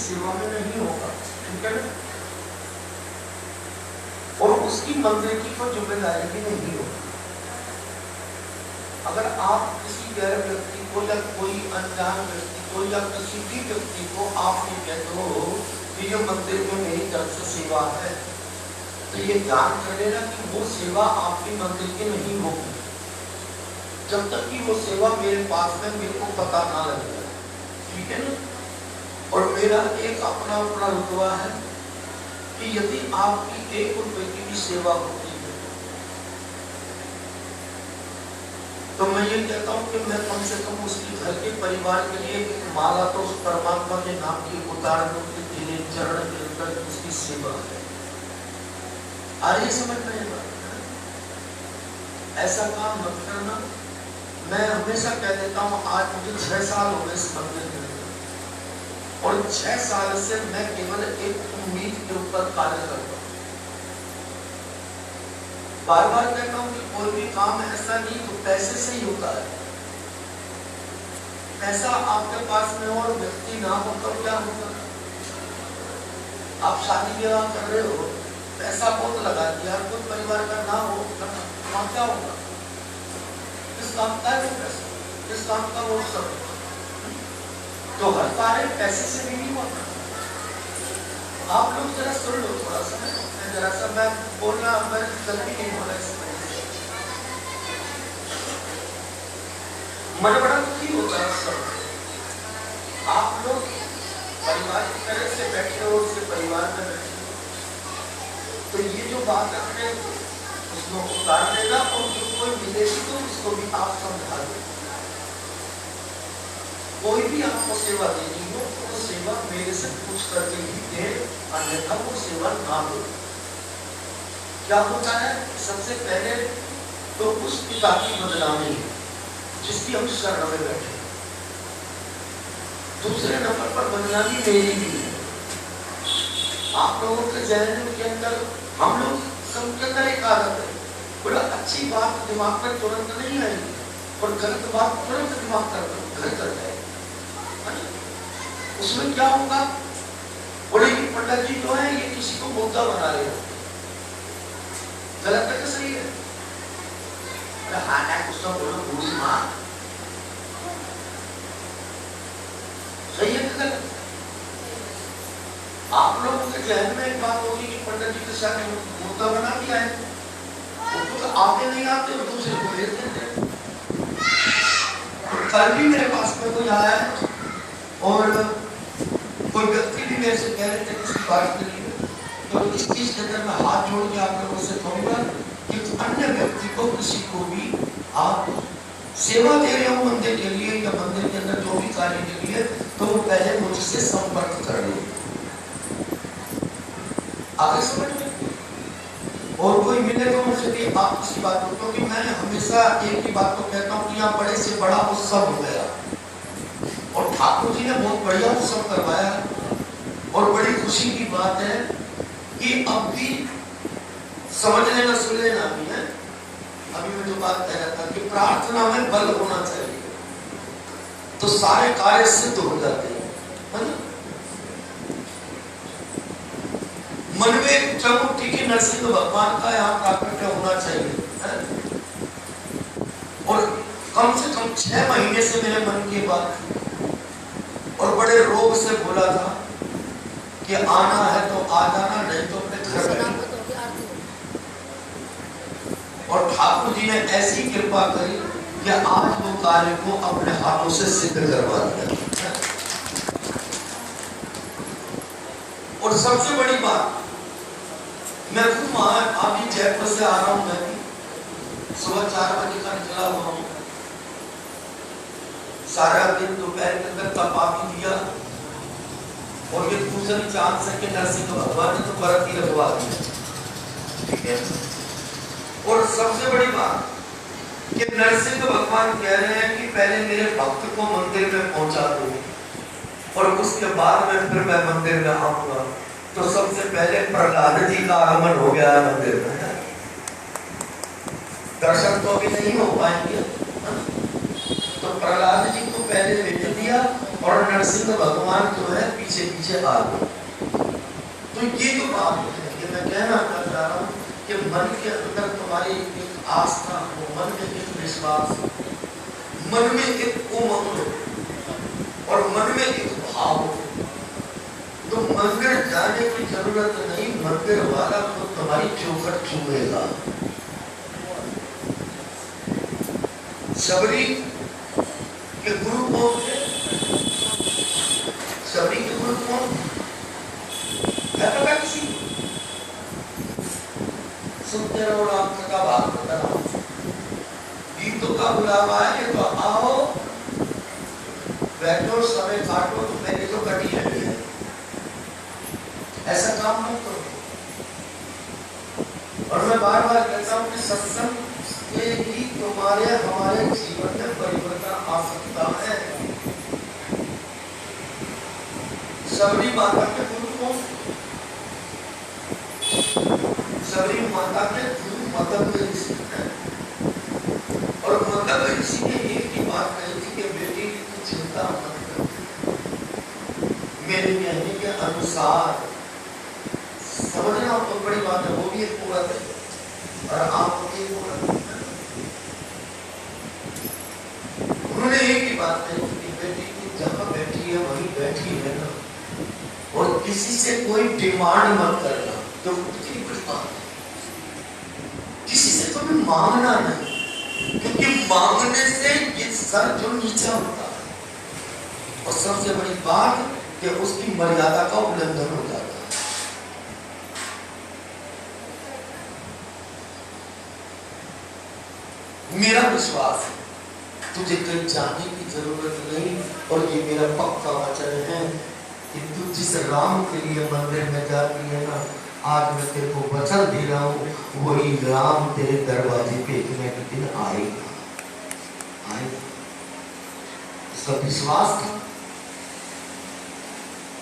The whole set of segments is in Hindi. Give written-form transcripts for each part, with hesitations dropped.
सेवा में नहीं होगा, ठीक है ना? और उसकी मंदिर की कोई जिम्मेदारी भी नहीं होगी। अगर आप किसी गैर व्यक्ति को या कोई अनजान व्यक्ति को या किसी भी व्यक्ति को आप ये कहते हो कि ये मंदिर में मेरी तरफ से सेवा है, तो ये ध्यान कर लेना कि वो सेवा आपकी मंदिर की नहीं होगी जब तक कि वो सेवा मेरे पास में मेरे को पता ना लगे, ठीक है ना? और मेरा एक अपना अपना रुतबा है कि यदि आपकी 1 रुपए की भी सेवा होती है तो मैं ये कहता हूँ कि मैं कम से कम उसकी घर के परिवार के लिए एक माला तो उस परमात्मा के नाम की उतार दूं कि तेरे चरण के अंदर उसकी सेवा है। आइए समझ में ये बात है? ऐसा काम मत करना। मैं हमेशा कह देता हूँ, आज मुझे 6 साल हो गए इस मंदिर में और 6 साल से मैं केवल एक उम्मीद के ऊपर कार्य करता हूँ। बार बार कहता हूँ कि कोई भी काम ऐसा नहीं तो पैसे से ही होता है। पैसा आपके पास में और व्यक्ति ना हो तो क्या होगा? आप शादी विवाह कर रहे हो, पैसा बहुत लगा दिया, कोई परिवार का ना हो वहां क्या होगा? किस काम का है वो पैसा, किस काम का वो सब? तो हर कार्य पैसे से भी नहीं होता। आप लोग जरा सुन लो थोड़ा सा, जरा सा मैं बोलना, मैं जल्दी नहीं बोला इसमें। मन बड़ा दुखी होता है सब। आप लोग परिवार की तरह से बैठे हो, उसके परिवार में बैठे हो, तो ये जो बात है हमें उसको उतार देना और जो कोई विदेशी तो उसको भी आप समझा दो। कोई भी आपको सेवा देनी हो तो सेवा मेरे से पूछ करके ही दे, अन्यथा वो सेवा ना दो। क्या होता है? सबसे पहले तो उस पिता की बदनामी है जिसकी हम शरण में बैठे। दूसरे नंबर पर बदनामी मेरी भी है। आप लोगों के जहन के अंदर, हम लोग सबके अंदर एक आदत है, बड़ा अच्छी बात दिमाग में तुरंत नहीं आएगी और गलत बात तुरंत दिमाग कर जाएगी। उसमें क्या होगा? बोले कि पंडित जी जो है ये किसी को मुद्दा बना रहे हो, गलत है कि सही है? हाँ ना, कुछ तो बोलो बूढ़ी माँ, सही है कि गलत? आप लोगों के जहन में एक बात होगी कि पंडित जी के साथ मुद्दा बना दिया है, तो आगे नहीं आते और दूसरे को भेज देते। कल भी मेरे पास में कोई आया है और कोई व्यक्ति भी मेरे से कह रहे थे किसी बात के लिए, तो इस चीज के अंदर मैं हाथ जोड़ के आप लोगों से कहूंगा कि अन्य व्यक्ति को, किसी को भी आप सेवा दे रहे हो मंदिर के लिए या मंदिर के अंदर जो भी कार्य के लिए, तो वो पहले मुझसे संपर्क कर लो। आगे समझ में? और कोई मिले तो मुझसे भी आप किसी बात को, क्योंकि मैं हमेशा एक ही बात को कहता हूँ कि यहाँ बड़े से बड़ा उत्सव हो गया और ठाकुर जी ने बहुत बढ़िया उत्सव करवाया और बड़ी खुशी की बात है कि अब भी समझ लेना, सुन लेना भी है। अभी मैं जो बात कह रहा था कि प्रार्थना में बल होना चाहिए तो सारे कार्य सिद्ध हो जाते हैं, है ना? मन में चमुट्ठी की नरसिंह भगवान का यहाँ प्राकट्य होना चाहिए, है? और कम से कम 6 महीने से मेरे मन की बात और बड़े रोग से बोला था कि आना है तो आ जाना, नहीं तो अपने घर बैठो। और ठाकुर जी ने ऐसी कृपा करी कि आज वो कार्य को अपने हाथों से सिद्ध करवा दिया। और सबसे बड़ी बात, मैं अभी जयपुर से आ रहा हूं, मैं भी सुबह 4 बजे का निकला हुआ हूं। सारा दिन दोपहर के अंदर तपा भी दिया और ये दूसरी चांद से के नरसिंह भगवान ने तो व्रत ही रखवा दिया, ठीक है? और सबसे बड़ी बात कि नरसिंह भगवान कह रहे हैं कि पहले मेरे भक्त को मंदिर में पहुंचा दो और उसके बाद में फिर मैं मंदिर में आऊंगा। तो सबसे पहले प्रहलाद जी का आगमन हो गया है मंदिर में। दर्शन तो अभी नहीं हो पाएंगे, तो प्रहलाद जी को पहले भेज दिया और नरसिंह भगवान जो है पीछे पीछे आ गए। तो ये जो बात है कि मैं कहना चाह रहा हूँ कि मन के अंदर तुम्हारी एक आस्था हो, मन में एक विश्वास, मन में एक उमंग और मन में एक भाव हो, तो मंदिर जाने की जरूरत नहीं, मंदिर वाला तो तुम्हारी चौखट छुएगा। शबरी के गुरु कौन थे? शबरी के गुरु कौन है? पता किसी सुनते रहो राम कथा, बात करता रहो, गीतों का बुलावा है तो आओ बैठो, समय काटो, तो मैंने तो कटी है, ऐसा काम मत करो। और मैं बार बार कहता हूँ कि सत्संग से ही तुम्हारे हमारे जीवन में परिवर्तन आ सकता है। शबरी माता के गुरु कौन? शबरी माता के गुरु मदन ऋषि हैं। और मदन ऋषि ने एक ही बात कही थी कि बेटी की चिंता मत कर, मेरे कहने के अनुसार। समझना तो बड़ी बात है, वो भी एक पूरा है और आप भी एक पूरा है। उन्होंने एक ही बात कही कि बेटी की जहाँ बैठी है वहीं बैठी है ना, और किसी से कोई डिमांड मत करना। तो कितनी बड़ी बात है, किसी से कभी मांगना नहीं, क्योंकि मांगने से ये सर जो नीचा होता है, और सबसे बड़ी बात कि उसकी मर्यादा का उल्लंघन हो जाता है। मेरा विश्वास है तुझे कहीं जाने की जरूरत नहीं, और ये मेरा पक्का वचन है कि तू जिस राम के लिए मंदिर में जाती है ना, आज मैं तेरे को वचन दे रहा हूँ, वही राम तेरे दरवाजे पे एक न एक दिन आएगा। इसका विश्वास था,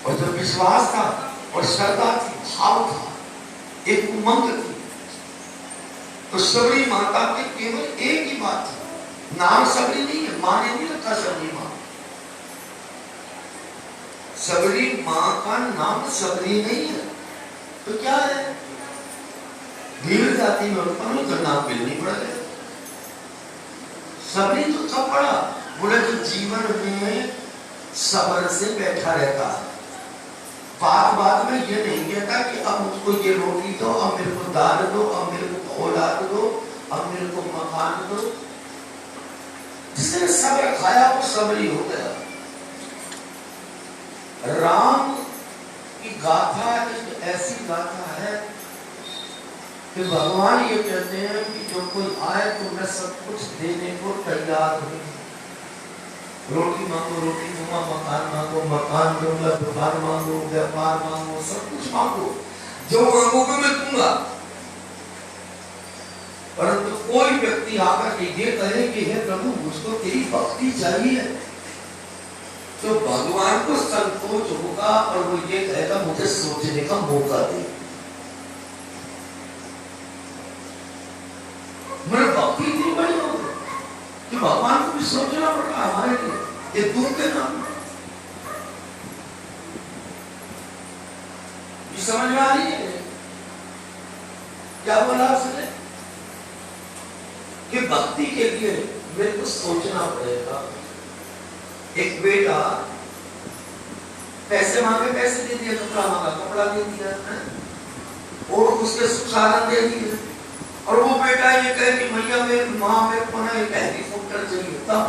और जब विश्वास था और श्रद्धा थी, भाव था, एक उमंग थी, तो शबरी माता की केवल एक ही बात थी। नाम शबरी नहीं है, मां ने नहीं रखा शबरी मां। शबरी मां का नाम शबरी नहीं है, तो क्या है? भीड़ जाती में उत्पन्न तो नाम मिलनी पड़ गया। शबरी तो कब पड़ा? बोले तो जीवन में सब्र से बैठा रहता है, बात बात में ये नहीं कहता कि अब मुझको ये रोटी दो, अब मेरे को दाल दो, अब मेरे को औलाद दो, अब मेरे को मकान दो। जिसने सब्र खाया वो सबरी हो गया। राम की गाथा एक ऐसी गाथा है कि भगवान ये कहते हैं कि जो कोई आए तो मैं सब कुछ देने को तैयार हूं। रोटी मांगो रोटी दूंगा, मकान मांगो मकान दूंगा, दुकान मांगो व्यापार मांगो, सब कुछ मांगो, जो मांगोगे मैं दूंगा। परंतु कोई व्यक्ति आकर के ये कहे कि हे प्रभु मुझको तेरी भक्ति चाहिए, तो भगवान को संकोच होगा और वो ये कहेगा मुझे सोचने का मौका दे। मेरी भक्ति इतनी बड़ी हो गई कि भगवान को भी सोचना पड़ता है हमारे लिए, ये दूर के नाम। ये समझ में आ रही है क्या बोला उसने? कि भक्ति के लिए मेरे को सोचना पड़ेगा। एक बेटा पैसे मांगे, पैसे दे दिया, कपड़ा मांगा, कपड़ा दे दिया, और उसके सुख साधन दे दिए। और वो बेटा ये कहे कि भैया मेरी माँ मेरे को ना एक हेलीकॉप्टर चाहिए, तब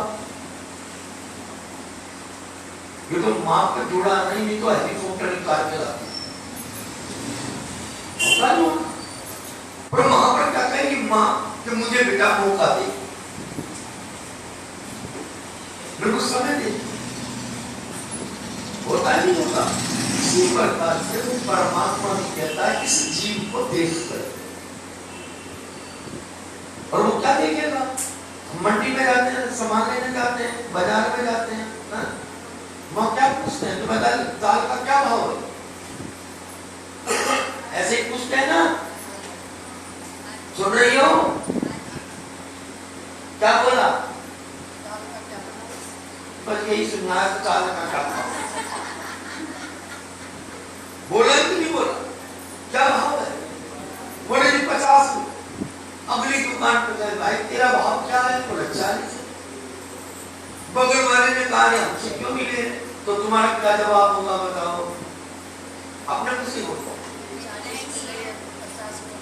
ये तो माँ पे जुड़ा नहीं तो हेलीकॉप्टर निकाल के लाती। पर माँ पर क्या कहेगी माँ कि मुझे बेटा मौका दे, मेरे को समय दे। होता नहीं होता। इसी प्रकार से वो परमात्मा भी कहता है इस जीव को देख कर। और वो क्या देखेगा? मंडी में जाते हैं, सामान लेने जाते हैं, बाजार में जाते हैं, वहां क्या पूछते हैं? तो बता दाल का क्या भाव है? ऐसे ही पूछते हैं ना? सुन रही हो? क्या बोला? बस यही सुनाया तो चाल का काम बोला कि नहीं बोला? क्या भाव है? बोले जी 50। अगली दुकान पर गए, भाई तेरा भाव क्या है? बोले 40। बगल वाले ने कहा हमसे क्यों मिले? तो तुम्हारा क्या जवाब होगा बताओ? अपने किसी को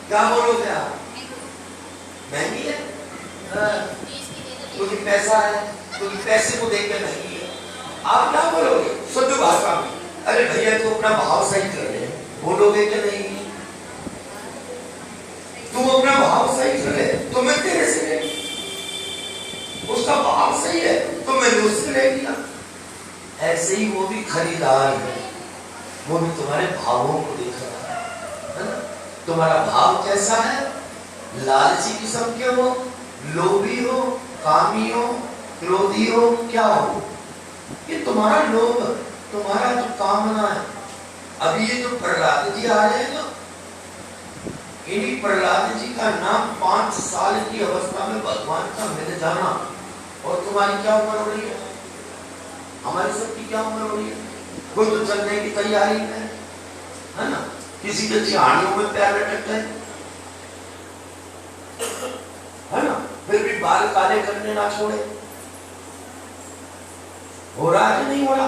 क्या बोलोगे आप? महंगी है, क्योंकि पैसा है, क्योंकि पैसे को देख के महंगी है। आप क्या बोलोगे शुद्ध भाषा में? अरे भैया तू अपना भाव सही कर ले, बोलोगे कि नहीं? तुम अपना भाव सही कर ले तो मैं तेरे से ले, उसका भाव सही है तो मैंने उससे ले लिया। ऐसे ही वो भी खरीदार है, वो भी तुम्हारे भावों को देख रहा है ना? तुम्हारा भाव कैसा है? लालची किस्म के हो, लोभी हो, कामी हो, क्रोधी हो, क्या हो? ये तुम्हारा लोभ, तुम्हारा जो कामना है। अभी ये जो प्रहलाद जी आ रहे हैं ना, इन्हीं प्रहलाद जी का नाम 5 साल की अवस्था में भगवान का मिल जाना। और तुम्हारी क्या उम्र हो रही है? हमारी सबकी क्या उम्र हो रही है? कोई तो चलने की तैयारी में है ना, किसी के झाड़ियों में पैर लटक गए है ना, फिर भी बाल काले करने ना छोड़े। हो रहा है कि नहीं हो रहा?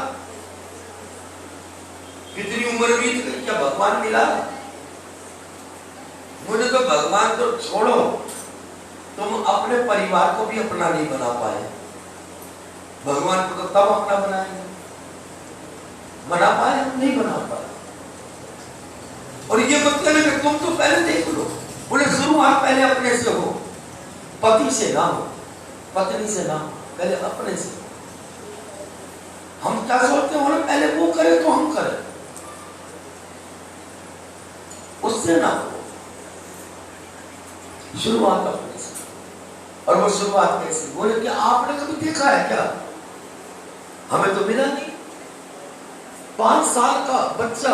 कितनी उम्र बीत गई, क्या भगवान मिला? मुझे तो भगवान तो छोड़ो, तुम अपने परिवार को भी अपना नहीं बना पाए, भगवान को तो तब अपना बनाएंगे। बना पाए? हम नहीं बना पाए। और ये मतलब है कि तुम तो पहले देख लो, बोले शुरुआत पहले अपने से हो, पति से ना हो, पत्नी से ना हो, पहले अपने से। हम क्या सोचते हैं, पहले वो करे तो हम करें, उससे ना हो, शुरुआत अपने से। और वो शुरुआत कैसी? बोले कि आपने कभी देखा है क्या? हमें तो मिला नहीं। 5 साल का बच्चा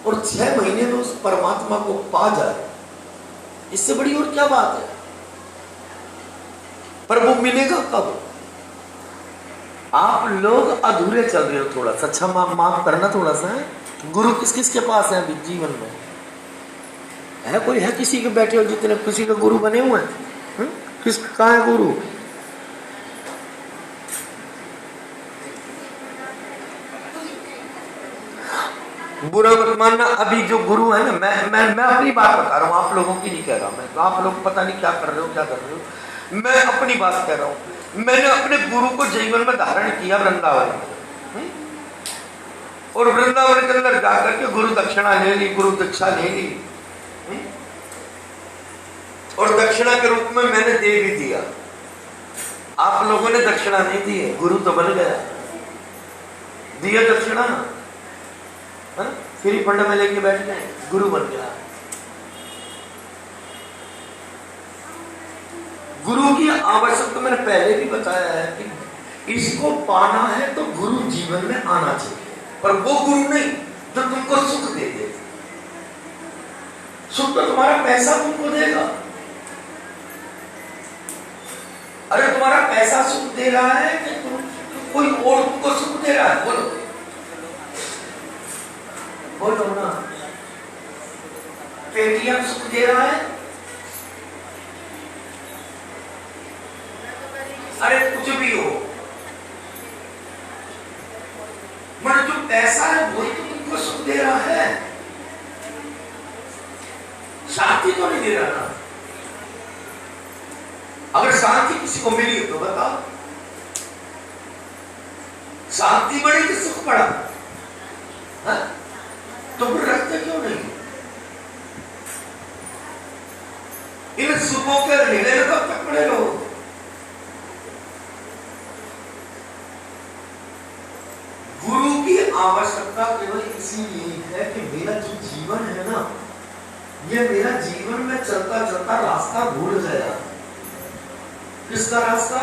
और 6 महीने में उस परमात्मा को पा जाए, इससे बड़ी और क्या बात है? पर वो मिलेगा कब? आप लोग अधूरे चल रहे हो थोड़ा सा। अच्छा माफ करना थोड़ा सा है। गुरु किस किस के पास है अभी जीवन में? है कोई? है किसी के बैठे हो जितने किसी के गुरु बने हुए हैं? किस कहाँ है गुरु? बुरा मत मानना, अभी जो गुरु है ना, मैं अपनी बात बता रहा हूँ, आप लोगों की नहीं कह रहा मैं। तो आप लोग पता नहीं क्या कर रहे हो, क्या कर रहे हो। मैं अपनी बात कह रहा हूँ। मैंने अपने गुरु को जीवन में धारण किया वृंदावन में, और वृंदावन के अंदर जाकर के गुरु दक्षिणा ले ली, गुरु दीक्षा ले ली, और दक्षिणा के रूप में मैंने दे भी दिया। आप लोगों ने दक्षिणा नहीं दी है, गुरु तो बन गया, दिया दक्षिणा है ना, फ्री फंड में लेके बैठ गए, गुरु बन गया। गुरु की आवश्यकता मैंने पहले भी बताया है कि इसको पाना है तो गुरु जीवन में आना चाहिए, पर वो गुरु नहीं जो तुमको सुख दे दे। सुख तो तुम्हारा पैसा तुमको देगा। अरे तुम्हारा पैसा सुख दे रहा है कि कोई और तुमको सुख दे रहा है? बोलो बोलो ना। पेटीएम सुख दे रहा है? अरे कुछ भी हो, मतलब जो पैसा है वही तो तुमको सुख दे रहा है, शांति तो नहीं दे रहा ना। अगर शांति किसी को मिली तो बताओ, शांति बढ़ी कि सुख बढ़ा? तो फिर रखते क्यों नहीं? इन सुखों के ढेले में कब तक पड़े लोग? गुरु की आवश्यकता केवल इसीलिए है कि मेरा जो जीवन है ना, ये मेरा जीवन में चलता चलता रास्ता भूल गया। किसका रास्ता?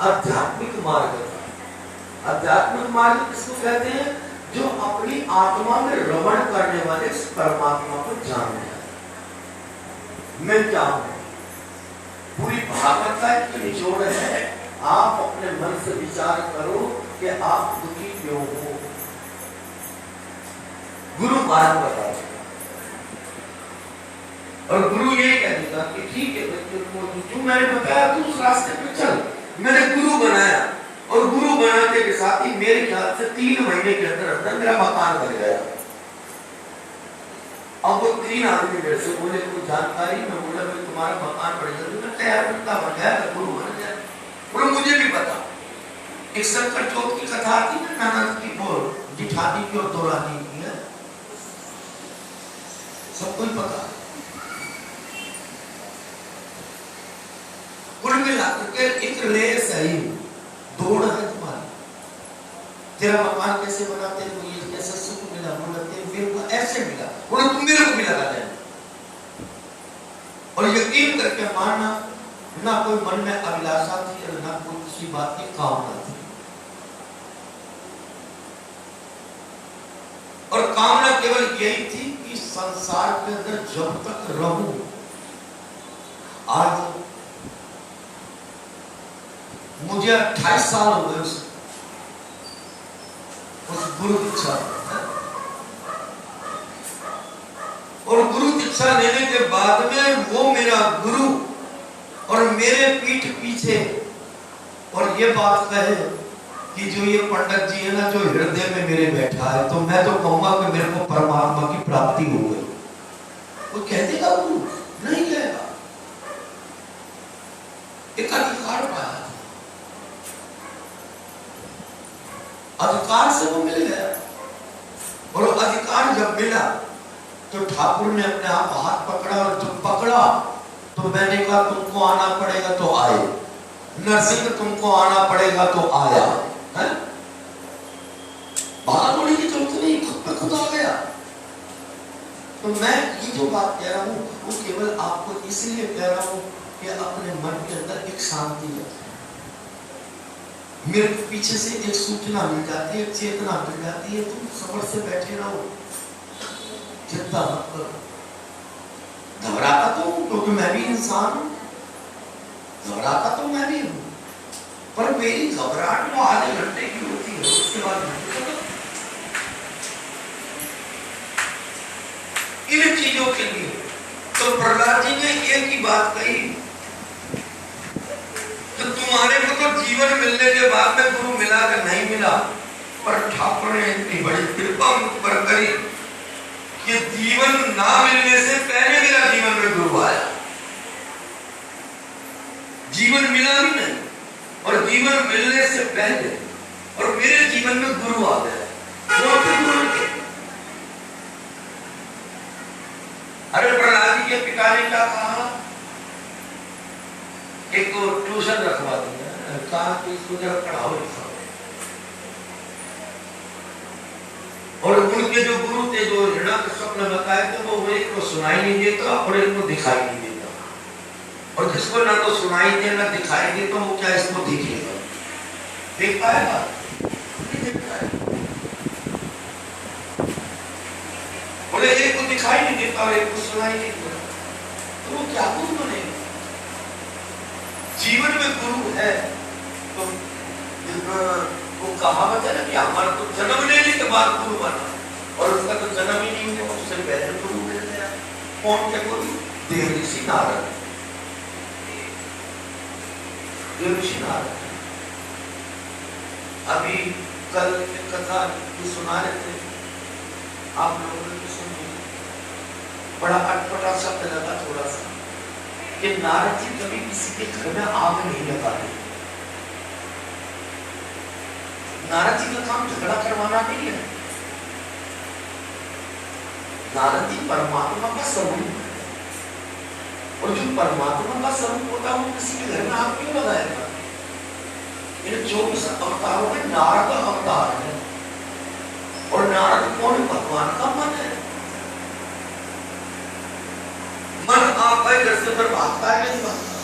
आध्यात्मिक मार्ग का। आध्यात्मिक मार्ग किसको कहते हैं? जो अपनी आत्मा में रमण करने वाले परमात्मा को जान गया। मैं क्या हूं? पूरी भागवत का एक निचोड़ है आप अपने मन से विचार करो कि आप दुखी क्यों हो। गुरु मार्ग बता देगा और गुरु ये कह देगा कि ठीक है बच्चों को जो मैंने बताया तू उस रास्ते पे चल। मैंने गुरु बनाया और गुरु बनाने के साथ ही मेरे ख्याल से 3 महीने के अंदर अंदर मेरा मकान बन गया। अब वो 3 आदमी मेरे से बोले कोई जानकारी, मैं बोला भाई तुम्हारा मकान बन गया, मैं तैयार बंदा बन गया, गुरु बन गया। बोलो मुझे भी पता, एक शंकर चौथ की कथा आती ना, नानक की बोल जिठानी की और दौरानी की है, सबको ही पता। कुल मिलाकर के एक रेस है, दौड़ है तुम्हारी। तेरा मकान कैसे बना, तेरे को ये कैसे सुख मिला, बोला मेरे को ऐसे मिला, बोला तुम मेरे को भी लगा देना। और यकीन करके मानना, ना कोई मन में अभिलाषा थी और ना कोई किसी बात की कामना थी। और कामना केवल यही थी कि संसार के अंदर जब तक रहूं। आज मुझे 28 साल हो गए उस गुरु दीक्षा, और गुरु दीक्षा लेने के बाद में वो मेरा गुरु और मेरे पीठ पीछे और ये बात कहे कि जो ये पंडित जी है ना, जो हृदय में मेरे बैठा है, तो मैं तो कहूंगा कि मेरे को परमात्मा की प्राप्ति हो गई। वो कह देगा गुरु नहीं कहेगा, एक अधिकार पाया, अधिकार से वो मिल गया। और अधिकार जब मिला तो ठाकुर ने अपने आप हाथ पकड़ा, और जब पकड़ा तो मैंने कहा तुमको आना पड़ेगा तो आए, नरसिंह तुमको आना पड़ेगा तो आया है। बाहर बोलने की जरूरत नहीं, खुद पे खुद आ गया। तो मैं ये जो बात कह रहा हूँ वो केवल आपको इसलिए कह रहा हूँ कि अपने मन के अंदर एक शांति है। मेरे पीछे से एक सूचना मिल जाती है, एक चेतना मिल जाती है, तुम सबर से बैठे रहो, चिंता मत करो। घबराता तो हूं क्योंकि मैं भी इंसान हूं, घबराता तो मैं भी हूं, पर मेरी घबराहट वो आधे घंटे की होती है, उसके बाद इन चीजों के लिए तो प्रहलाद जी ने एक ही बात कही, तो तुम्हारे को तो जीवन मिलने के बाद में गुरु मिला कि नहीं मिला, पर ठाकुर ने इतनी बड़ी कृपा मुझ पर करी कि जीवन ना मिलने से पहले मेरा जीवन में गुरु आया। जीवन मिला भी नहीं और जीवन मिलने से पहले और मेरे जीवन में गुरु आ गया। वो गुरु के अरे प्रहलाद जी के पिता ने क्या कहा, एक तो ट्यूशन रखवा दिया, कहा कि इसको जरा पढ़ाओ लिखाओ। और उनके जो गुरु थे, जो ऋणा के स्वप्न बताए थे, वो एक को सुनाई नहीं देता और एक को दिखाई नहीं देता, और जिसको ना तो सुनाई दे ना दिखाई दे तो वो क्या इसको देखेगा, देख पाएगा, नहीं देख पाएगा। बोले एक को दिखाई नहीं देता और एक को सुनाई नहीं देता, तो वो क्या गुरु बनेगा। जीवन में गुरु है तो वो कहावत है ना कि हमारा तो जन्म लेने के बाद गुरु बना, और उसका तो जन्म ही नहीं हुआ, उससे पहले गुरु मिल गया। कौन के गुरु? देव ऋषि नारद। देव ऋषि नारद अभी कल कथा सुना रहे थे, आप लोगों ने सुनी, बड़ा अटपटा शब्द लगा थोड़ा सा, कि नारद जी कभी किसी के घर में आग नहीं लगाते। नारद जी का काम झगड़ा करवाना नहीं है, नारद जी परमात्मा का स्वरूप है, और जो परमात्मा का स्वरूप होता है वो किसी के घर में आग क्यों लगाएगा। इन 24 अवतारों में नारद अवतार है, और नारद कौन? भगवान का मन है। मन आप घर से फिर भागता है नहीं भागता।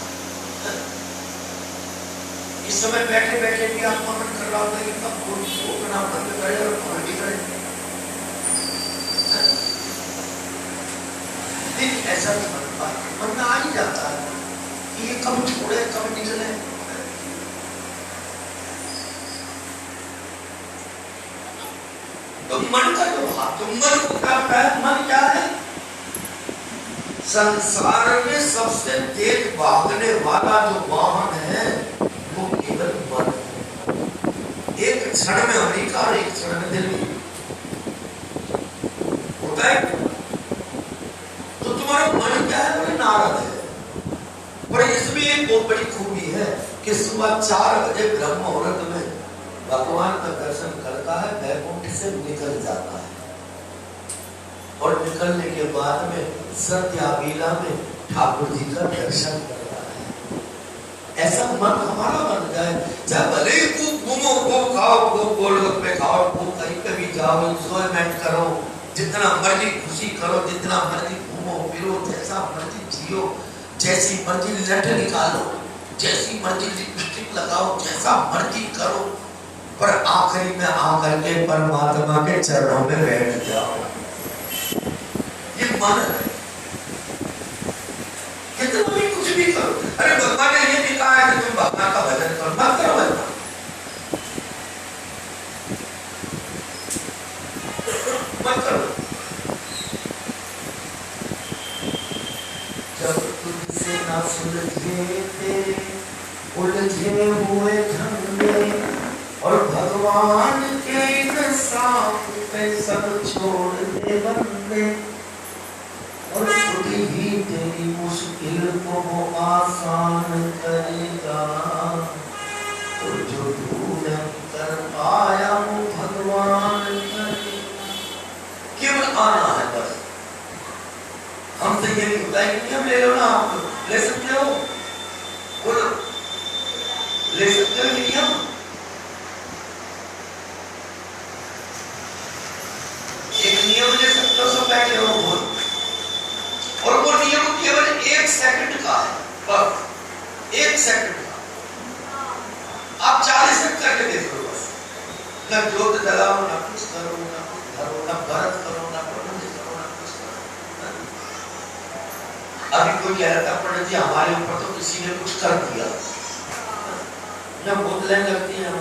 इस समय बैठे बैठे भी आप मन कर रहा होता है कि कब अपना बंद करे और कॉमेडी करे, लेकिन ऐसा नहीं बनता, मन में आ ही जाता है कि ये कब छोड़े कब निकले। तो मन का जो भाव, तो मन को क्या है? मन क्या है? संसार में सबसे तेज भागने वाला जो वाहन है वो केवल मन है। एक क्षण में अमेरिका और एक क्षण में दिल्ली होता है। तो तुम्हारा मन क्या है? बड़े नारद है। पर इसमें एक बहुत बड़ी खूबी है कि सुबह 4 बजे ब्रह्म मुहूर्त में भगवान का दर्शन करता है, वैकुंठ से निकल जाता है और निकलने के बाद में सत्यावीला में ठाकुर जी का दर्शन करता है। ऐसा मन हमारा बन जाए, चाहे भले ही खूब घूमो, खूब खाओ, खूब गोलगप्पे खाओ, खूब कहीं पे भी जाओ, एंजॉयमेंट करो, जितना मर्जी खुशी करो, जितना मर्जी घूमो फिरो, जैसा मर्जी जियो, जैसी मर्जी लट निकालो, जैसी मर्जी लिपस्टिक लगाओ, जैसा मर्जी करो, पर आखिरी में आकर के परमात्मा के चरणों में बैठ जाओ। ये मन है। कितना भी कुछ भी करो, अरे भगवान ने ये भी कहा है कि तुम भगवान का भजन करो, मत करो भजन, मत करो। जब तुझसे ना सुलझे तेरे उलझे हुए झंडे और भगवान के इन सांप पे सब छोड़ दे बंदे, और खुद ही तेरी मुश्किल को वो आसान करेगा, तो जो तू नहीं कर पाया वो भगवान करेगा। केवल आना है बस। हमसे ये नहीं होता है कि हम ले लो ना, आप ले सकते हो, बोलो ले सकते हो कि हम एक नियम ले सकते हो, सब बैठे हो बोल, और वो नियम केवल 1 सेकंड का है, बस 1 सेकंड का। आप 40 सेकंड करके देख लो बस, ना जोत जलाओ, ना कुछ करो, ना कुछ धरो, ना व्रत करो, ना प्रबंध करो, ना कुछ करो। अभी कोई कह रहा था पंडित जी हमारे ऊपर तो किसी ने कुछ कर दिया, ना बोतलें लगती हैं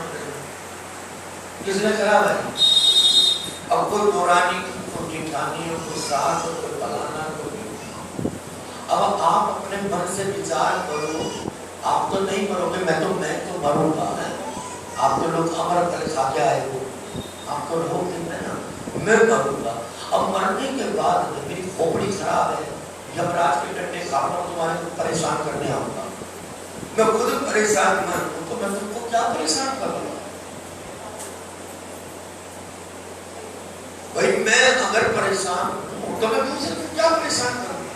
किसने करा भाई? अब कोई पुरानी, कोई जेठानी, कोई सास, कोई फलाना, कोई। अब आप अपने मन से विचार करो, आप तो नहीं मरोगे, मैं तो मरूंगा है। आप तो लोग अमर कर खा के आए हो, आप तो लोग ना, मैं मरूंगा। अब मरने के बाद मेरी खोपड़ी खराब है, यमराज के डंडे खा रहा हूं, तुम्हारे को परेशान करने आऊंगा, मैं खुद परेशान हूं, तो मैं तुमको क्या परेशान करूंगा भाई? मैं अगर परेशान हूं तो मैं तुमसे क्या परेशान करूंगा?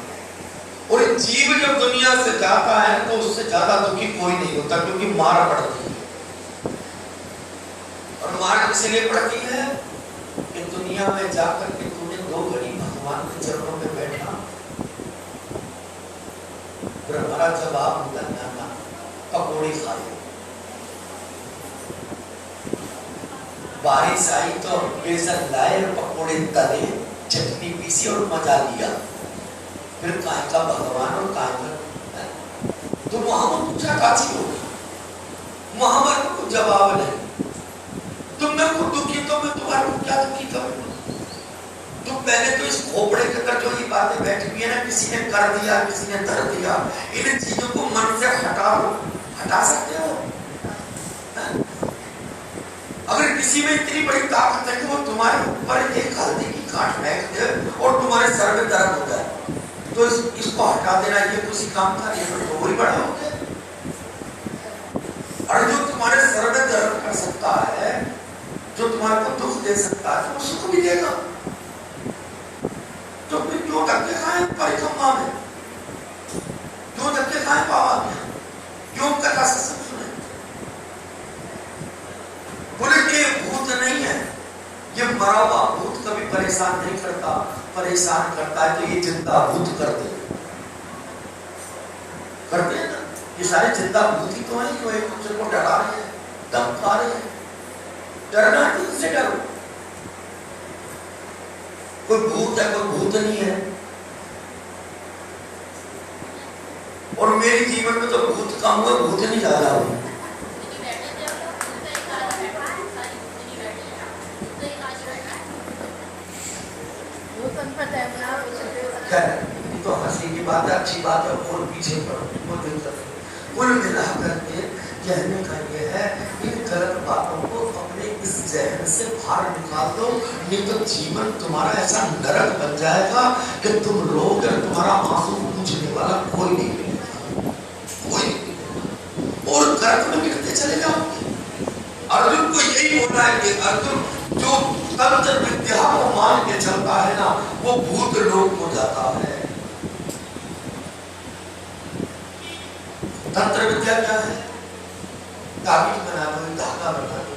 और जीव जब दुनिया से जाता है तो उससे ज्यादा दुखी कोई नहीं होता, क्योंकि मार पड़ती है। और मार इसलिए पड़ती है कि दुनिया में जाकर के तूने 2 घड़ी भगवान के चरणों में बैठा, फिर हमारा जवाब निकलना था पकौड़ी खाए। बारिश आई तो बेसन लाए, पकौड़े तले, चटनी पीसी और मजा लिया। फिर काहे का भगवान और काहे का, तो वहां पर पूछा काची होगी, वहां पर कोई जवाब नहीं। तुम मैं खुद दुखी तो मैं तुम्हारे को क्या दुखी करूंगा? तुम पहले तो इस खोपड़े के अंदर जो ये बातें बैठी हुई है ना, किसी ने कर दिया, किसी ने धर दिया, इन चीजों को मन से हटा सकते हो? अगर किसी में इतनी बड़ी ताकत है कि वो तुम्हारे ऊपर एक हल्दी की काट फेंक दे और तुम्हारे सर में दर्द हो जाए, तो इसको हटा देना ये किसी काम का नहीं, तो वही बड़ा हो गया। और जो तुम्हारे सर में दर्द कर सकता है, जो तुम्हारे को दुख दे सकता है, तो उसको भी देगा। तो फिर क्यों धक्के खाए परिक्रमा में, क्यों धक्के खाए बाबा में, क्यों कथा सत्संग सुने? बोले कि भूत नहीं है, ये मरा हुआ भूत कभी परेशान नहीं करता, परेशान करता है तो ये जिंदा भूत करते हैं ना। ये सारे जिंदा भूत ही तो है जो एक दूसरे को डरा रहे हैं, धमका रहे हैं। डरना है तो इससे डरो, कोई भूत है कोई भूत नहीं है। और मेरे जीवन में तो भूत कम हुए, भूत नहीं ज्यादा हुए। ये तो हंसी की बात है, अच्छी बात है, और पीछे पड़ो वो दिलचस्प। कुल मिला करके कहने का ये है, इन गलत बातों को अपने इस जहन से बाहर निकाल दो, नहीं तो जीवन तुम्हारा ऐसा नरक बन जाएगा कि तुम रोगे और तुम्हारा आंसू पूछने वाला कोई नहीं मिलेगा, कोई नहीं। और गर्भ में गिरते चले जाओगे। अर्जुन को यही बोलना है कि अर्जुन जो तंत्र विद्या को मान के चलता है ना, वो भूत लोक को जाता है। तंत्र विद्या क्या है? ताबीज बना दो, धागा बना दो,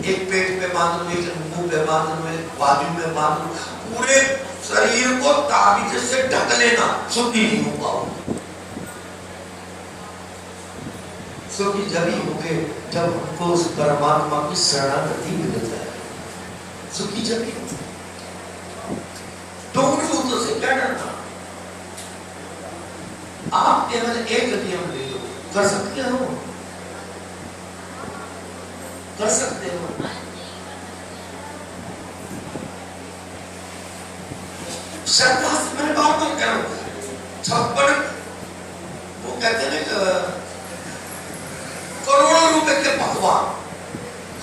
एक पेट पे बांध दो, एक मुंह पे बांध दो, एक बाजू में बांध दो, पूरे शरीर को ताबीज से ढक लेना, सुखी नहीं हो पाओगे। सुखी जब ही होगे जब उनको उस परमात्मा की शरणागति मिल जाए, सुखी जब ही। तो उन भूतों से क्या डरना? आप केवल एक नियम ले लो, कर सकते हो, कर सकते हो। श्रद्धा से मैंने बार बार कह रहा हूं, 56 वो कहते हैं करोड़ों रुपए के पकवान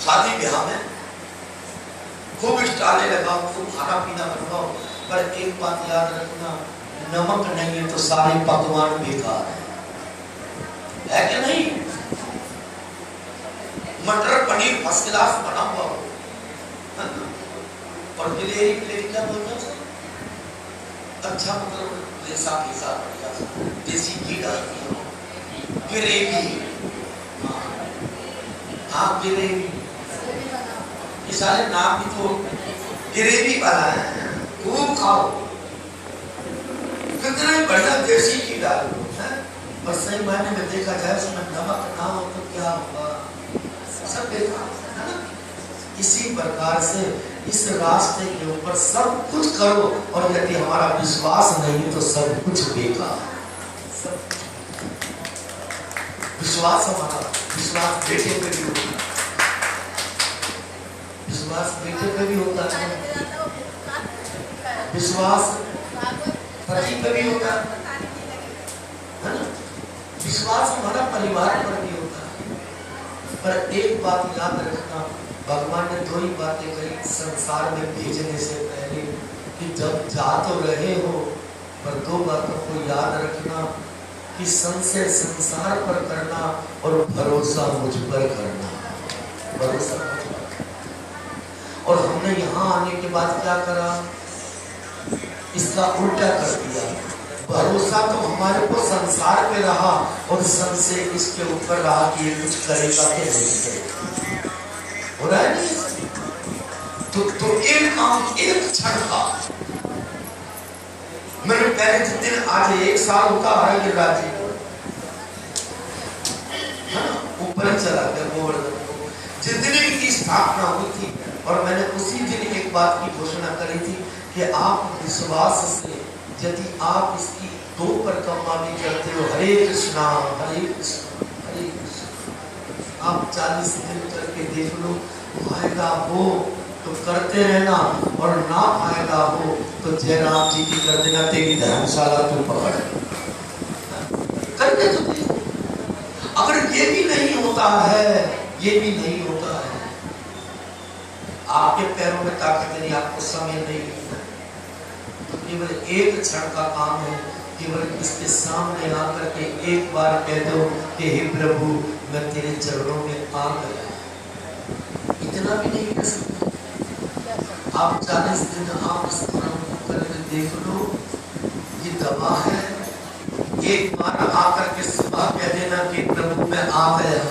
शादी ब्याह में खूब स्टाले लगाओ, खूब खाना पीना बनवाओ, पर एक बात याद रखना, नमक नहीं है तो सारे पकवान बेकार है कि नहीं? मटर पनीर फर्स्ट क्लास बना हुआ हो, और गिलेरी क्या बोलना चाहिए, अच्छा मतलब जैसा कैसा बढ़िया देसी घी डाल दिया, गिरेवी, हाँ गिरेवी, ये सारे नाम भी तो गिरेवी वाला है, खूब खाओ, कितना ही बढ़िया देसी घी डालो, और सही मायने में देखा जाए उसमें नमक ना हो तो क्या होगा, सब बेकार है ना। इसी प्रकार से इस रास्ते के ऊपर सब कुछ करो, और यदि हमारा विश्वास नहीं तो सब कुछ बेकार। विश्वास हमारा, विश्वास बेटे पे भी होता है, विश्वास बेटे पे भी होता है, विश्वास पति पे भी होता है ना, विश्वास हमारा परिवार पर भी होता है। पर एक बात याद रखना, भगवान ने 2 ही बातें कही संसार में भेजने से पहले, कि जब जा तो रहे हो, पर 2 बातों को याद रखना, कि संशय संसार पर करना और भरोसा मुझ पर करना, भरोसा मुझ पर। और हमने यहाँ आने के बाद क्या करा, इसका उल्टा कर दिया। भरोसा तो हमारे को संसार पे रहा, और संशय इसके ऊपर रहा कि ये कुछ करेगा कि नहीं करेगा, हो रहा है नहीं? तो एक काम एक क्षण का, मैंने पहले जिस दिन आज 1 साल होता है गिरिराज जी ऊपर चला गया गोवर्धन को, जिस दिन इनकी स्थापना हुई थी, और मैंने उसी दिन एक बात की घोषणा करी थी कि आप विश्वास से यदि आप इसकी 2 परिक्रमा भी करते हो, हरे कृष्णा हरे कृष्णा हरे कृष्णा, आप 40 दिन करके देख लो, फायदा हो तो करते रहना, और ना फायदा हो तो जयराम जी की कर देना, तेरी धर्मशाला तू पकड़ करके तो देखो। अगर ये भी नहीं होता है, ये भी नहीं होता है, आपके पैरों में ताकत नहीं, आपको समय नहीं मिलता, तो केवल एक क्षण का काम है, केवल इसके सामने आकर के एक बार कह दो कि हे प्रभु मैं तेरे चरणों में आ गया। इतना भी नहीं कर सकते आप। 40 दिन आप इस करके देख लो, ये दवा है। एक बार आकर के सुबह कह देना कि प्रभु मैं आ गया,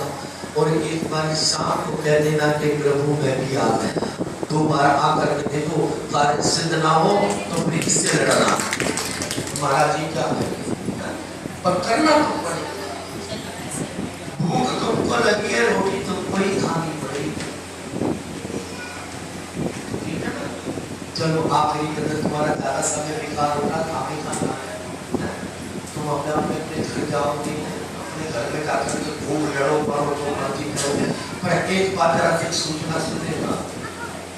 और एक बार शाम को कह देना कि प्रभु मैं भी आ गया। 2 बार आकर के देखो, कार्य सिद्ध ना हो तो फिर किससे लड़ना, महाराज जी क्या है, पर करना तो पड़ेगा। भूख तुमको लगी है, रोटी तुमको ही खानी पड़ेगी, ठीक है ना। चलो आखिरी कदर तुम्हारा ज्यादा समय बेकार होगा, खाने खाना है, तुम अपने घर जाओगे, अपने घर में जाकर के खूब लड़ो पड़ो जो मर्जी करोगे। पर एक बात जरा से सूचना सुनेगा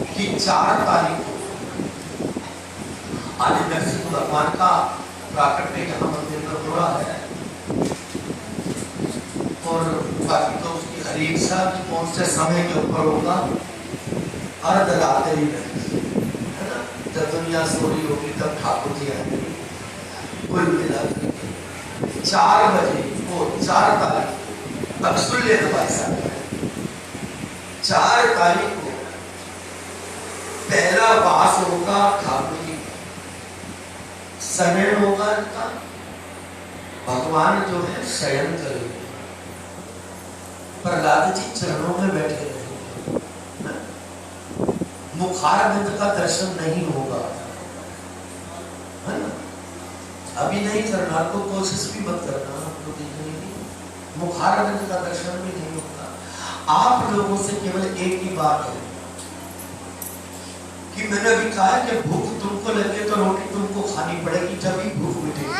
कि 4 तारीख को आज नरसिंह भगवान का प्राकट्य यहाँ मंदिर में हो रहा है और बाकी तो उसकी हर इच्छा कि कौन से समय के ऊपर होगा, अर्धरात्रि में है ना, जब दुनिया सो रही होगी तब ठाकुर जी आएंगे। कुल मिला 4 बजे वो 4 तारीख अब सुन ले भाई साहब, 4 तारीख को पहला वास होगा ठाकुर जी, शयन होगा इनका, भगवान जो है शयन करेंगे, प्रहलाद जी चरणों में बैठे रहेंगे, मुखारबिंद का दर्शन नहीं होगा, है ना। अभी नहीं करना तो कोशिश भी मत करना, आपको देखने की मुखारबिंद का दर्शन भी नहीं होगा। आप लोगों से केवल एक ही बात है कि मैंने अभी कहा कि भूख तुमको लगे तो रोटी तुमको खानी पड़ेगी, जब भी भूख मिटेगी।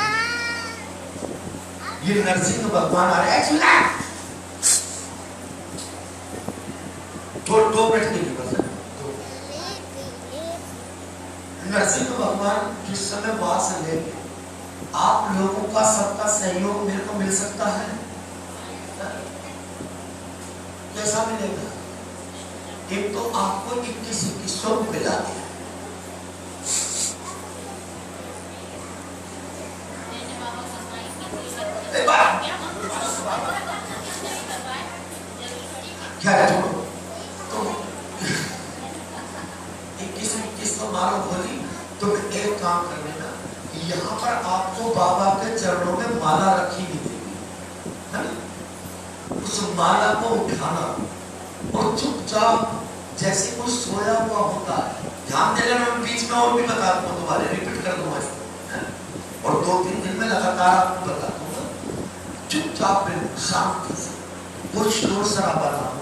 ये नरसिंह भगवान आ रहे हैं, दो मिनट के लिए बस। नरसिंह भगवान जिस समय वास लेंगे, आप लोगों का सबका सहयोग मेरे को मिल सकता है? कैसा मिलेगा? एक तो आपको 2100 रुपये लाते हैं, क्या छोड़ो तो 2100 मारो बोली तो एक काम कर लेना, यहाँ पर आपको बाबा के चरणों में माला रखी मिलेगी, है ना। उस माला को उठाना और चुपचाप जैसे कोई सोया हुआ होता है, ध्यान दे लेना। बीच में और भी बता दूंगा, दोबारा रिपीट कर दूंगा इसको, और 2-3 दिन में लगातार आपको बता दूंगा। चुपचाप शांति से, कोई शोर शराबा ना हो,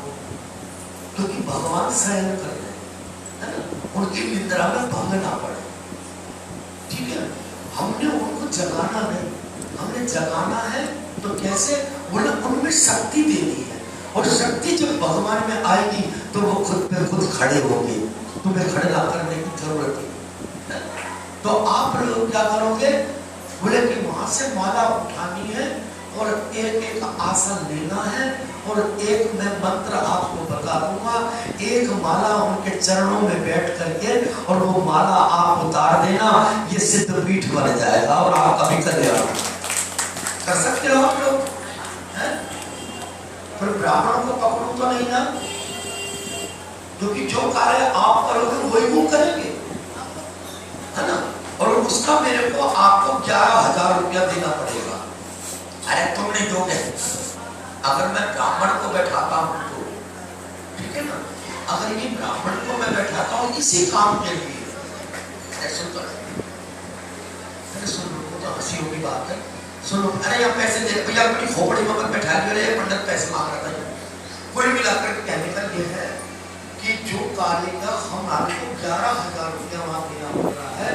क्योंकि भगवान शयन कर रहे हैं, है ना, उनकी निद्रा में भंग ना पड़े, ठीक है। हमने उनको जगाना नहीं, हमने जगाना है तो कैसे, बोले उनमें शक्ति देनी है, और शक्ति जब भगवान में आएगी तो वो खुद पे खुद खड़े होंगे, तुम्हें खड़े ना करने की जरूरत है। तो आप लोग क्या करोगे, बोले कि वहां से माला उठानी है और एक एक आसन लेना है, और एक मैं मंत्र आपको बता दूंगा, एक माला उनके चरणों में बैठ करके और वो माला आप उतार देना, ये सिद्ध पीठ बन जाएगा और आप कभी कर सकते हो आप लोग, पर ब्राह्मणों को पकड़ो तो नहीं ना, क्योंकि जो कार्य आप करोगे वही वो करेंगे, है ना। और उसका मेरे को आपको 11,000 रुपया देना पड़ेगा। अरे तुमने जो कहे, अगर मैं ब्राह्मण को बैठाता हूं तो ठीक है ना, अगर ये ब्राह्मण को मैं बैठाता हूं इसी काम के लिए, सुन तो हंसी होगी बात है, सुनो। अरे यहाँ पैसे दे भैया, अपनी खोपड़ी में मत बैठा के, पंडित पैसे मांग रहा था। कोई मिलाकर कहने का ये है कि जो कार्य का हमारे को 11,000 रुपया वहां देना पड़ रहा है,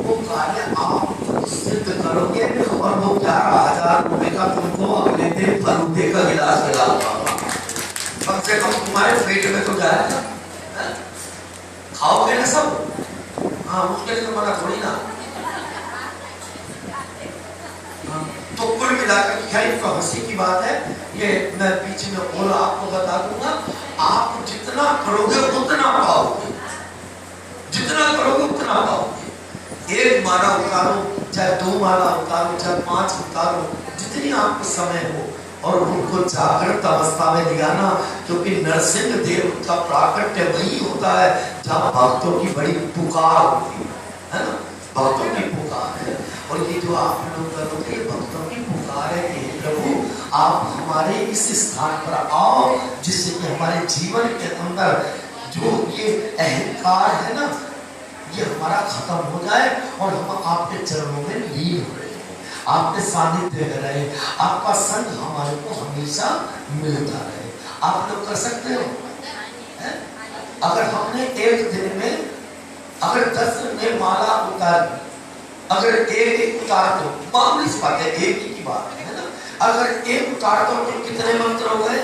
वो कार्य आप सिद्ध करोगे और वो 11,000 रुपये का तुमको अगले दिन फलूदे का गिलास मिलाऊंगा, कम से कम तुम्हारे पेट में तो जाएगा, खाओगे ना सब। हाँ, उसके लिए तुम्हारा थोड़ी ना। तो कुल मिलाकर खैर तो हंसी की बात है, ये मैं बीच में और आपको बता दूंगा, आप जितना करोगे उतना पाओगे, जितना करोगे उतना पाओगे। एक माला उतारो, चाहे 2 माला उतारो, चाहे 5 उतारो, जितनी आपको समय हो, और उनको जागृत अवस्था में दिखाना, क्योंकि नरसिंह देव का प्राकट्य वही होता है जहाँ भक्तों की बड़ी पुकार होती है ना, भक्तों की पुकार है। और ये जो आप लोग करोगे भक्तों की पुकार है कि प्रभु आप हमारे इस स्थान पर आओ, जिससे कि हमारे जीवन के अंदर जो ये अहंकार है ना, ये हमारा खत्म हो जाए और हम आपके चरणों में लीन हो रहे हैं, आपके सानिध्य में रहे, आपका संग हमारे को हमेशा मिलता रहे। आप लोग कर सकते हो? अगर हमने एक दिन में अगर 10 ने माला उतारी, अगर एक उतार दो, मामूली सी बात है, एक ही की बात है ना, अगर एक उतार दो तो कितने मंत्र हो गए?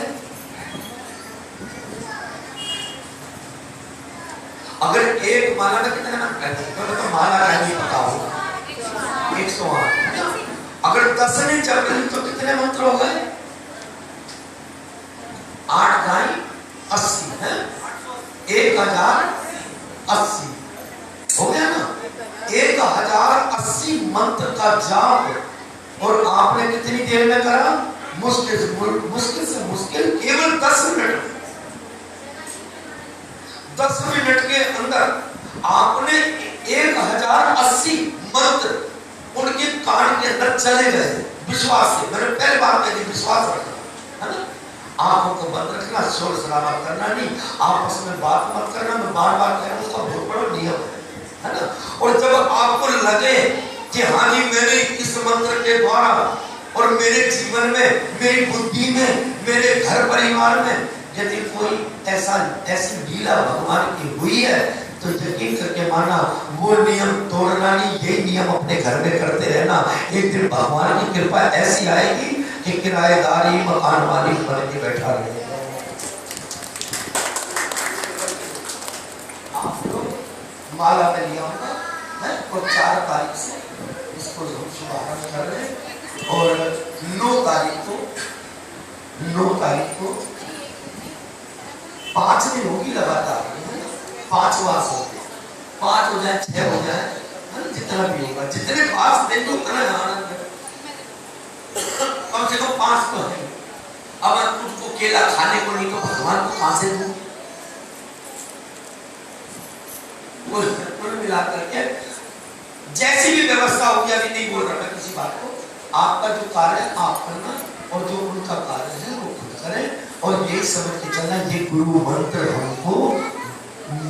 अगर एक माला का कितने मंत्र है? तो माला का नहीं पता होगा, 108। अगर 10 ने जप ली तो कितने मंत्र हो गए? 8 गाय 80 है, 1080 हो गया ना। 1080 मंत्र का जाप और आपने कितनी देर में करा? मुश्किल से मुश्किल केवल 10 मिनट। 10 मिनट के अंदर आपने 1080 मंत्र उनके कान के अंदर चले गए। विश्वास से, मैंने पहले बात कही, विश्वास रखना है ना। आंखों को बंद रखना, शोर शराबा करना नहीं, आपस में बात मत करना। मैं बार बार कह रहा हूं, उसका बहुत बड़ा नियम है ना। और जब आपको लगे कि हाँ जी मैंने इस मंत्र के द्वारा और मेरे जीवन में, मेरी बुद्धि में, मेरे घर परिवार में यदि कोई ऐसी लीला भगवान की हुई है तो यकीन करके माना वो नियम तोड़ना नहीं, ये नियम अपने घर में करते रहना। एक दिन भगवान की कृपा ऐसी आएगी कि किराएदारी मकान मालिक बन के बैठा रहेगा। आप लोग माला में लिया होगा है और 4 तारीख से इसको हम शुभारंभ कर रहे हैं और 9 तारीख को 5 दिन होगी लगातार, 5 वास हो गए, 5 हो जाए 6 हो जाए, जितना भी होगा, जितने 5 दिन को उतना आनंद है। कम से कम 5 तो है। अब तुझको केला खाने को नहीं तो भगवान को कहां से दूं? कुल मिला करके जैसी भी व्यवस्था होगी, अभी नहीं बोल रहा मैं किसी बात को, आपका जो कार्य है आप करना और जो उनका कार्य है वो खुद करें। और यही समझ के चलना ये गुरु मंत्र हमको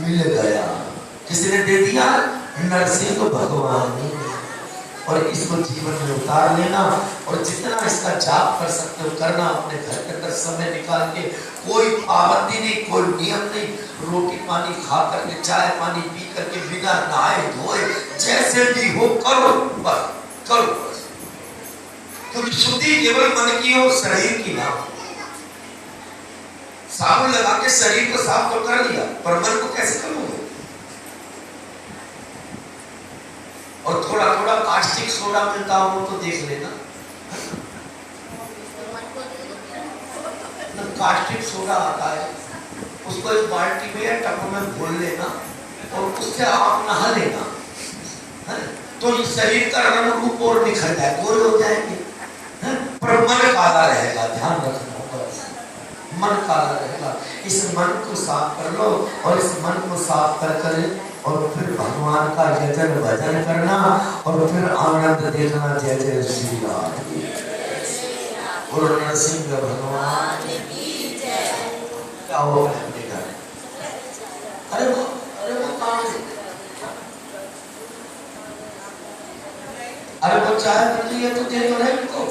मिल गया। किसने दे दिया? नरसिंह भगवान ने। और इसको जीवन में उतार लेना और जितना इसका जाप कर सकते हो करना, अपने घर के अंदर समय निकाल के। कोई पाबंदी नहीं, कोई नियम नहीं, रोटी पानी खा करके, चाय पानी पी करके, बिना नहाए धोए जैसे भी हो करो, बस करो बस। क्योंकि शुद्धि केवल मन की हो, शरीर की ना हो। साबुन लगा के शरीर को साफ तो कर लिया, पर मन को कैसे करोगे? और थोड़ा थोड़ा कास्टिक सोडा मिलता हो तो देख लेना। कास्टिक सोडा आता है, उसको एक बाल्टी में या टब में घोल लेना और उससे आप नहा लेना, तो इस शरीर का रंग रूप और निखर जाए, गोरे हो जाएंगे। पर मन काला रहेगा, ध्यान रखना, मन काला रहेगा। इस मन को साफ कर लो और इस मन को साफ कर और फिर भगवान का यजन भजन करना और फिर आनंद देखना। जय जय श्री राम, बोलो नरसिंह भगवान की जय। क्या हो अपने घर? अरे वो काम, अरे वो चाय बन रही है तो दे दो ना इनको।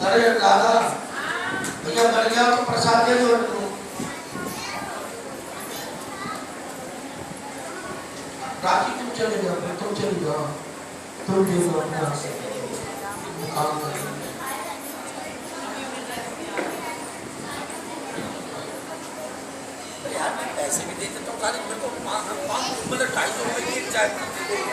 अरे दादा भैया मर गया तो प्रसाद दे दो इनको। राखी तुम चले जाओ, तुम चले जाओ, तुम दे दो अपने हाथ से काम करें। यार मैं पैसे भी देते तो 250 रुपए चाय